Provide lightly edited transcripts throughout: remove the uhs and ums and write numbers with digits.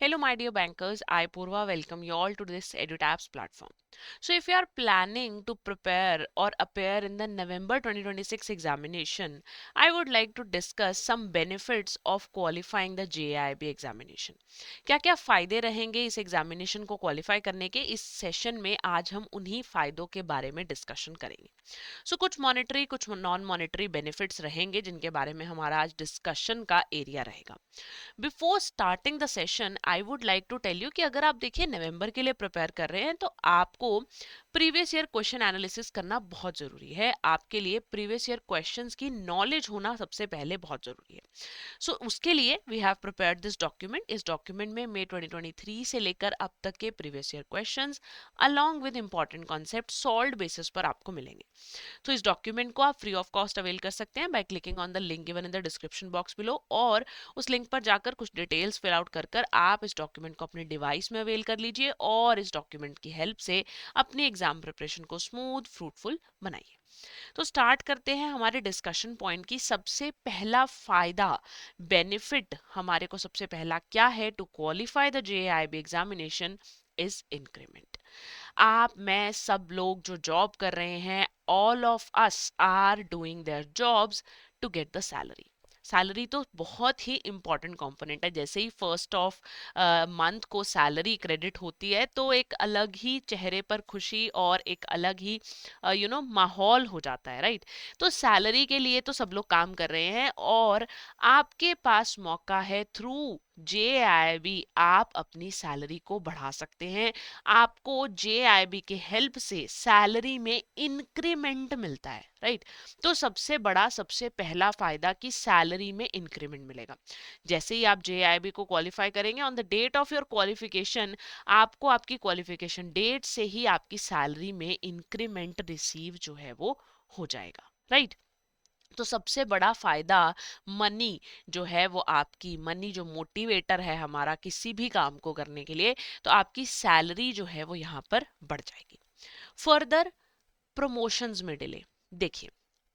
Hello, my dear bankers. I, Purva, welcome you all to this EduTabs platform. So, if you are planning to prepare or appear in the November 2026 examination, I would like to discuss some benefits of qualifying the JIB examination. क्या क्या फायदे रहेंगे इस examination को qualify करने के? इस session में आज हम उन्हीं फायदों के बारे में डिस्कशन करेंगे. सो कुछ मॉनेटरी कुछ नॉन मॉनेटरी बेनिफिट्स रहेंगे जिनके बारे में हमारा आज डिस्कशन का एरिया रहेगा. Before starting the session I would like to tell you कि अगर आप देखिए नवंबर के लिए प्रिपेयर कर रहे हैं तो आपको प्रीवियस ईयर क्वेश्चन एनालिसिस करना बहुत जरूरी है. आपके लिए प्रीवियस ईयर क्वेश्चंस की नॉलेज होना सबसे पहले बहुत जरूरी है. सो उसके लिए we have prepared this document. इस डॉक्यूमेंट में मई 2023 से लेकर अब तक के previous year questions along with important concept solved basis पर आपको मिलेंगे. तो इस डॉक्यूमेंट को आप फ्री ऑफ कॉस्ट अवेल कर सकते हैं by clicking on the link given in the description box below, और उस लिंक पर जाकर कुछ डिटेल्स फिल आउट कर कर आप इस डॉक्यूमेंट को अपने डिवाइस में अवेल कर लीजिए और इस डॉक्यूमेंट की हेल्प से अपनी एग्जाम प्रिपरेशन को स्मूथ फ्रूटफुल बनाइए. तो स्टार्ट करते हैं हमारे डिस्कशन पॉइंट की. सबसे पहला फायदा, बेनिफिट हमारे को सबसे पहला क्या है to qualify the JAIIB examination is increment. आप, मैं, सब लोग जो जॉब कर रहे हैं, all of us are doing their jobs to get the salary. Salary तो बहुत ही इंपॉर्टेंट कंपोनेंट है. जैसे ही फर्स्ट ऑफ मंथ को सैलरी क्रेडिट होती है तो एक अलग ही चेहरे पर खुशी और एक अलग ही माहौल हो जाता है, राइट. तो सैलरी के लिए तो सब लोग काम कर रहे हैं और आपके पास मौका है थ्रू जेआईबी आप अपनी सैलरी को बढ़ा सकते हैं. आपको जेआईबी के हेल्प से सैलरी में इंक्रीमेंट मिलता है, राइट. तो सबसे बड़ा, सबसे पहला फायदा कि सैलरी में इंक्रीमेंट मिलेगा. जैसे ही आप जेआईबी को क्वालिफाई करेंगे on the date of your qualification, आपको आपकी क्वालिफिकेशन डेट से ही आपकी सैलरी में इंक्रीमेंट रिसीव जो है वो हो जाएगा, राइट. तो सबसे बड़ा फायदा मनी जो है वो, आपकी मनी जो मोटिवेटर है हमारा किसी भी काम को करने के लिए, तो आपकी सैलरी जो है वो यहाँ पर बढ़ जाएगी. फर्दर, प्रमोशंस में डिले. देखिए,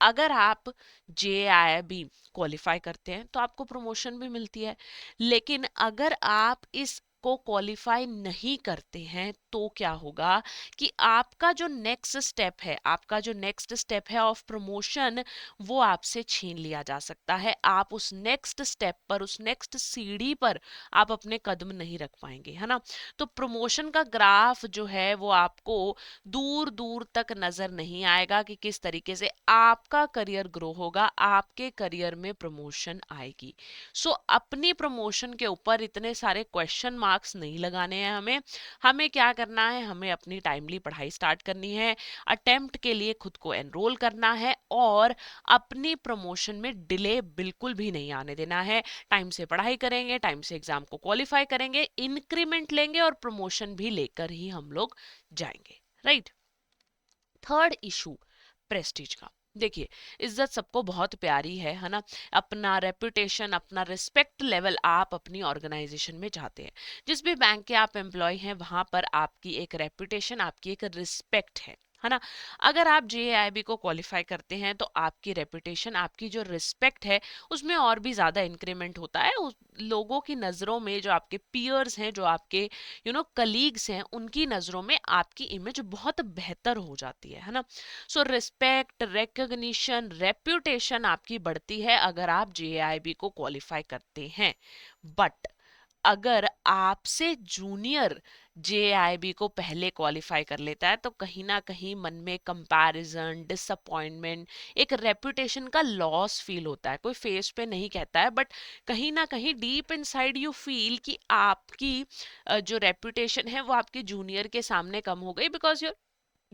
अगर आप जेआईबी क्वालिफाई करते हैं तो आपको प्रमोशन भी मिलती है, लेकिन अगर आप इस को क्वालिफाई नहीं करते हैं तो क्या होगा कि आपका जो नेक्स्ट स्टेप है, आपका जो नेक्स्ट स्टेप है ऑफ प्रमोशन, वो आपसे छीन लिया जा सकता है. आप उस नेक्स्ट स्टेप पर, उस नेक्स्ट सीढ़ी पर आप अपने कदम नहीं रख पाएंगे, है ना. तो प्रमोशन का ग्राफ जो है वो आपको दूर दूर तक नजर नहीं आएगा कि किस तरीके से आपका करियर ग्रो होगा, आपके करियर में प्रमोशन आएगी. सो अपनी प्रमोशन के ऊपर इतने सारे क्वेश्चन मार्क्स नहीं लगाने हैं हमें. हमें क्या करना है, हमें अपनी टाइमली पढ़ाई स्टार्ट करनी है, अटेम्प्ट के लिए खुद को एनरोल करना है और अपनी प्रमोशन में डिले बिल्कुल भी नहीं आने देना है. टाइम से पढ़ाई करेंगे, टाइम से एग्जाम को क्वालिफाई करेंगे, इंक्रीमेंट लेंगे और प्रमोशन भी लेकर ही हम लोग जाएंगे, राइट. थर्ड इशू, प्रेस्टीज का. देखिए, इज्जत सबको बहुत प्यारी है ना. अपना रेपुटेशन, अपना रिस्पेक्ट लेवल आप अपनी ऑर्गेनाइजेशन में चाहते हैं. जिस भी बैंक के आप एम्प्लॉय हैं वहां पर आपकी एक रेपुटेशन, आपकी एक रिस्पेक्ट है ना. अगर आप जेआईबी को क्वालिफाई करते हैं तो आपकी रेपुटेशन, आपकी जो रिस्पेक्ट है उसमें और भी ज्यादा इंक्रीमेंट होता है. उस लोगों की नजरों में, जो आपके पियर्स हैं, जो आपके कलीग्स हैं, उनकी नजरों में आपकी इमेज बहुत बेहतर हो जाती है ना. सो रिस्पेक्ट, रिकॉग्निशन, रेप्यूटेशन आपकी बढ़ती है अगर आप जेआईबी को क्वालिफाई करते हैं. बट अगर आपसे जूनियर जेआईबी को पहले क्वालिफाई कर लेता है तो कहीं ना कहीं मन में कंपैरिजन, डिसअपॉइंटमेंट, एक रेपुटेशन का लॉस फील होता है. कोई फेस पे नहीं कहता है, बट कहीं ना कहीं डीप इनसाइड यू फील कि आपकी जो रेपुटेशन है वो आपके जूनियर के सामने कम हो गई, because your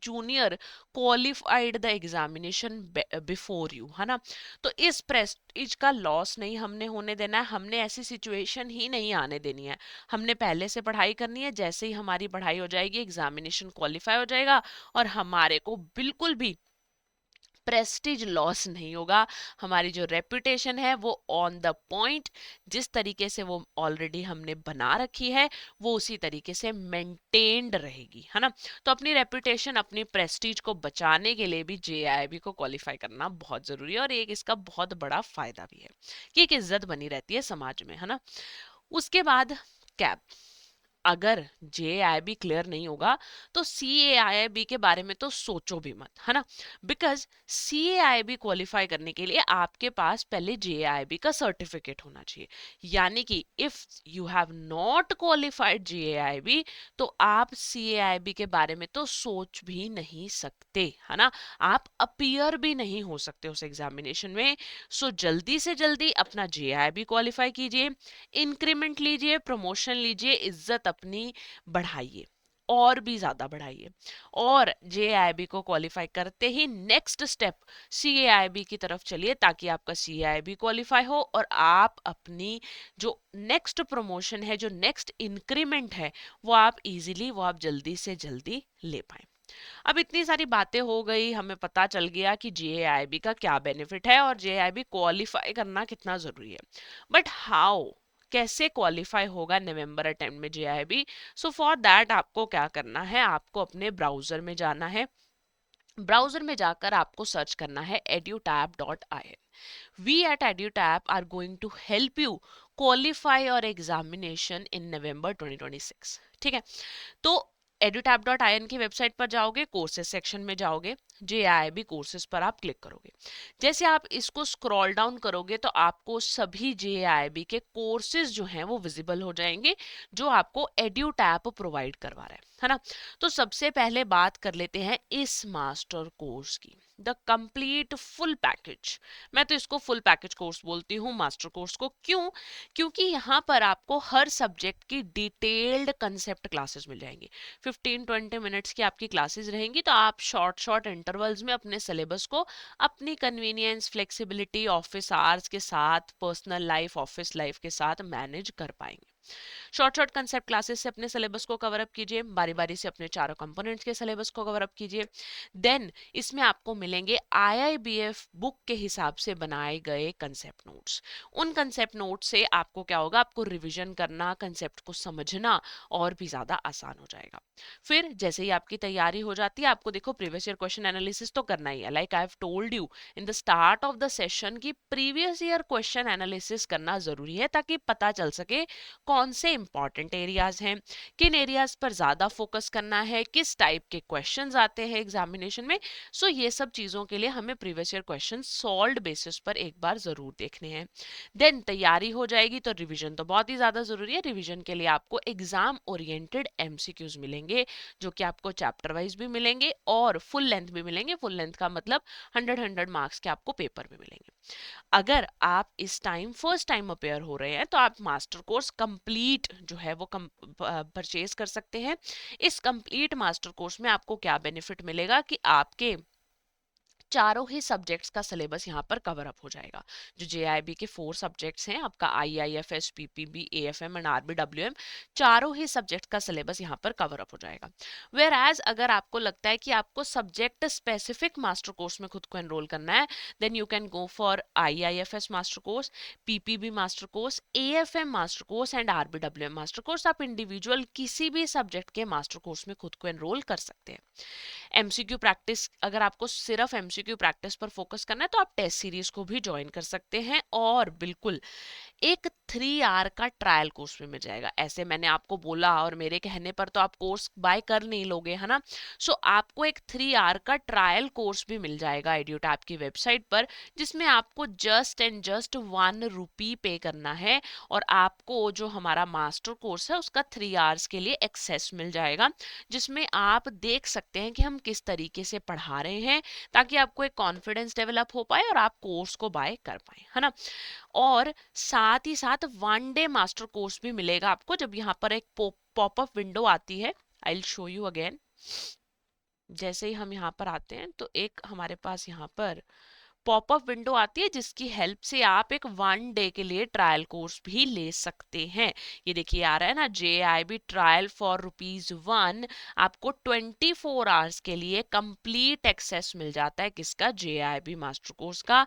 junior qualified the examination before you, है ना. तो इस प्रेस्टीज का लॉस नहीं हमने होने देना है. हमने ऐसी सिचुएशन ही नहीं आने देनी है. हमने पहले से पढ़ाई करनी है. जैसे ही हमारी पढ़ाई हो जाएगी, एग्जामिनेशन क्वालिफाई हो जाएगा और हमारे को बिल्कुल भी प्रेस्टीज लॉस नहीं होगा. हमारी जो रेपुटेशन है वो ऑन द पॉइंट, जिस तरीके से वो ऑलरेडी हमने बना रखी है वो उसी तरीके से मेंटेन्ड रहेगी, है ना. तो अपनी रेपुटेशन, अपनी प्रेस्टीज को बचाने के लिए भी जेआईबी को क्वालिफाई करना बहुत जरूरी है और एक इसका बहुत बड़ा फायदा भी है कि एक इज्जत बनी रहती है समाज में, है ना. उसके बाद कैप, अगर JAIB क्लियर नहीं होगा तो CAIIB के बारे में तो सोचो भी मत, है ना। बिकॉज CAIIB क्वालिफाई करने के लिए आपके पास पहले JAIB का सर्टिफिकेट होना चाहिए, यानी कि if you have not qualified JAIB तो आप CAIB के बारे में तो सोच भी नहीं सकते, है ना। आप अपीयर भी नहीं हो सकते उस एग्जामिनेशन में। सो जल्दी से जल्दी अपना JAIB क्वालिफाई कीजिए, इंक्रीमेंट लीजिए, प्रमोशन लीजिए, इज्जत अपनी बढ़ाइए और भी ज्यादा बढ़ाइए। और JAIB को क्वालिफाई करते ही नेक्स्ट स्टेप CAIB की तरफ चलिए, ताकि आपका CAIB क्वालिफाई हो और आप अपनी जो नेक्स्ट प्रमोशन है, जो नेक्स्ट इंक्रीमेंट है, वो आप इजीली, वो आप जल्दी से जल्दी ले पाए। अब इतनी सारी बातें हो गई, हमें पता चल गया कि JAIB का क्या बेनिफिट है और JAIB क्वालिफाई करना कितना जरूरी है। बट हाउ, कैसे क्वालिफाई होगा नवंबर अटेम्प्ट में JAIB? सो फॉर दैट आपको क्या करना है, आपको अपने ब्राउजर में जाना है। ब्राउजर में जाकर आपको सर्च करना है edutab.in. We at edutab are going to help you qualify your examination in November 2026. ठीक है, तो edutab.in की वेबसाइट पर जाओगे, कोर्सेज सेक्शन में जाओगे, JAIB कोर्सेज पर आप क्लिक करोगे। जैसे आप इसको स्क्रॉल डाउन करोगे तो आपको सभी JAIB के कोर्सेज जो हैं वो विजिबल हो जाएंगे, जो आपको EduTap प्रोवाइड करवा रहा है ना। तो सबसे पहले बात कर लेते हैं इस मास्टर कोर्स की, द कंप्लीट फुल पैकेज। मैं तो इसको फुल पैकेज कोर्स बोलती हूँ मास्टर कोर्स को। क्यों? क्योंकि यहाँ पर आपको हर सब्जेक्ट की डिटेल्ड कंसेप्ट क्लासेस मिल जाएंगी। 15-20 मिनट्स की आपकी क्लासेस रहेंगी, तो आप शॉर्ट शॉर्ट इंटरवल्स में अपने सिलेबस को अपनी कन्वीनियंस, फ्लेक्सिबिलिटी, ऑफिस आवर्स के साथ, पर्सनल लाइफ, ऑफिस लाइफ के साथ मैनेज कर पाएंगे। शॉर्ट शॉर्ट कंसेप्ट क्लासेस से अपने सिलेबस को कवर अप कीजिए, बारी बारी से अपने चारों कंपोनेंट्स के सिलेबस को कवर अप कीजिए। देन इसमें आपको मिलेंगे IIBF बुक के हिसाब से बनाए गए कंसेप्ट नोट्स। उन कंसेप्ट नोट से आपको क्या होगा, आपको रिवीजन करना, कंसेप्ट को समझना और भी ज्यादा आसान हो जाएगा। फिर जैसे ही आपकी तैयारी हो जाती है, आपको देखो प्रीवियस ईयर क्वेश्चन एनालिसिस तो करना ही है। Like I have told you in the start of the session की प्रीवियस ईयर क्वेश्चन एनालिसिस करना जरूरी है, ताकि पता चल सके कौन से इंपॉर्टेंट एरियाज हैं, किन एरियाज पर ज्यादा फोकस करना है, किस टाइप के क्वेश्चंस आते हैं एग्जामिनेशन में। सो ये सब चीजों के लिए हमें previous year question solved basis पर एक बार जरूर देखने हैं। देन तैयारी हो जाएगी तो रिवीजन तो बहुत ही ज्यादा जरूरी है। रिवीजन के लिए आपको एग्जाम ओरिएंटेड MCQs मिलेंगे, जो कि आपको चैप्टर वाइज भी मिलेंगे और फुल लेंथ भी मिलेंगे। फुल लेंथ का मतलब 100 मार्क्स के आपको पेपर में मिलेंगे। अगर आप इस टाइम फर्स्ट टाइम अपेयर हो रहे हैं तो आप मास्टर कोर्स कंप्लीट जो है वो परचेज कर सकते हैं। इस कंप्लीट मास्टर कोर्स में आपको क्या बेनिफिट मिलेगा कि आपके चारों ही सब्जेक्ट्स का सिलेबस यहाँ पर कवर अप हो जाएगा। जो JIB के 4 सब्जेक्ट्स हैं, आपका IIFS, PPB, AFM and RBWM, चारों ही सब्जेक्ट का सिलेबस यहाँ पर कवर अप हो जाएगा। वेयर एज अगर आपको लगता है कि आपको सब्जेक्ट स्पेसिफिक मास्टर कोर्स में खुद को एनरोल करना है, then you can go for IIFS master course, PPB master course, AFM master course and RBWM master course. आप इंडिविजुअल किसी भी सब्जेक्ट के मास्टर कोर्स में खुद को एनरोल कर सकते हैं। MCQ प्रैक्टिस, अगर आपको सिर्फ MCQ प्रैक्टिस पर फोकस करना है तो आप टेस्ट सीरीज को भी ज्वाइन कर सकते हैं। और बिल्कुल एक 3 आवर का ट्रायल कोर्स भी मिल जाएगा। ऐसे मैंने आपको बोला और मेरे कहने पर तो आप कोर्स बाय कर नहीं लोगे, है ना। सो आपको एक 3 आवर का ट्रायल कोर्स भी मिल जाएगा EduTap की वेबसाइट पर, जिसमें आपको जस्ट एंड जस्ट 1 रुपी पे करना है और आपको जो हमारा मास्टर कोर्स है उसका 3 आवर्स के लिए एक्सेस मिल जाएगा, जिसमें आप देख सकते हैं कि हम किस तरीके से पढ़ा रहे हैं, ताकि आपको एक कॉन्फिडेंस डेवलप हो पाए और आप कोर्स को बाय कर पाए, है ना। और साथ ही साथ 1 डे मास्टर कोर्स भी मिलेगा आपको। जब यहाँ पर एक पॉपअप विंडो आती है, I will show you again. जैसे ही हम यहाँ पर आते हैं तो एक हमारे पास यहाँ पर पॉपअप विंडो आती है, जिसकी हेल्प से आप एक 1 डे के लिए ट्रायल कोर्स भी ले सकते हैं। ये देखिए आ रहा है ना, JIB ट्रायल फॉर ₹1। आपको 24 आवर्स के लिए कंप्लीट एक्सेस मिल जाता है, किसका? JIB मास्टर कोर्स का,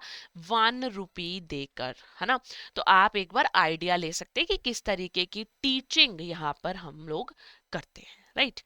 1 रुपी देकर, है ना। तो आप एक बार आइडिया ले सकते हैं कि किस तरीके की टीचिंग यहाँ पर हम लोग करते हैं, राइट।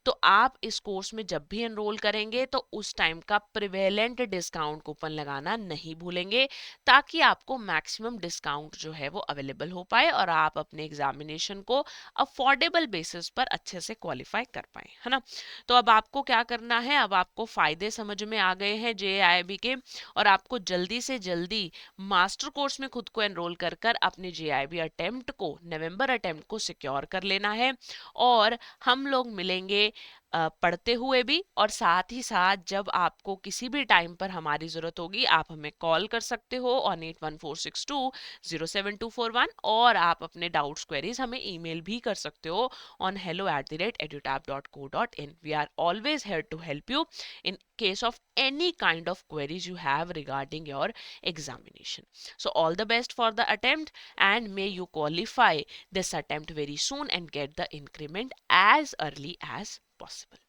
तो आप इस कोर्स में जब भी एनरोल करेंगे तो उस टाइम का प्रिवेलेंट डिस्काउंट कूपन लगाना नहीं भूलेंगे, ताकि आपको मैक्सिमम डिस्काउंट जो है वो अवेलेबल हो पाए और आप अपने एग्जामिनेशन को अफोर्डेबल बेसिस पर अच्छे से क्वालिफाई कर पाए, है ना। तो अब आपको क्या करना है, अब आपको फायदे समझ में आ गए हैं जेआईबी के, और आपको जल्दी से जल्दी मास्टर कोर्स में खुद को एनरोल कर कर अपने जेआईबी अटेम्प्ट को, नवंबर अटेम्प्ट को सिक्योर कर लेना है। और हम लोग मिलेंगे पढ़ते हुए भी, और साथ ही साथ जब आपको किसी भी टाइम पर हमारी ज़रूरत होगी आप हमें कॉल कर सकते हो ऑन 8146207241, और आप अपने डाउट्स क्वेरीज हमें ईमेल भी कर सकते हो on hello@edutab.co.in. We are always here to help you in case of any kind of queries you have regarding your examination. So all the best for the attempt, and may you qualify this attempt very soon and get the increment as early as possible.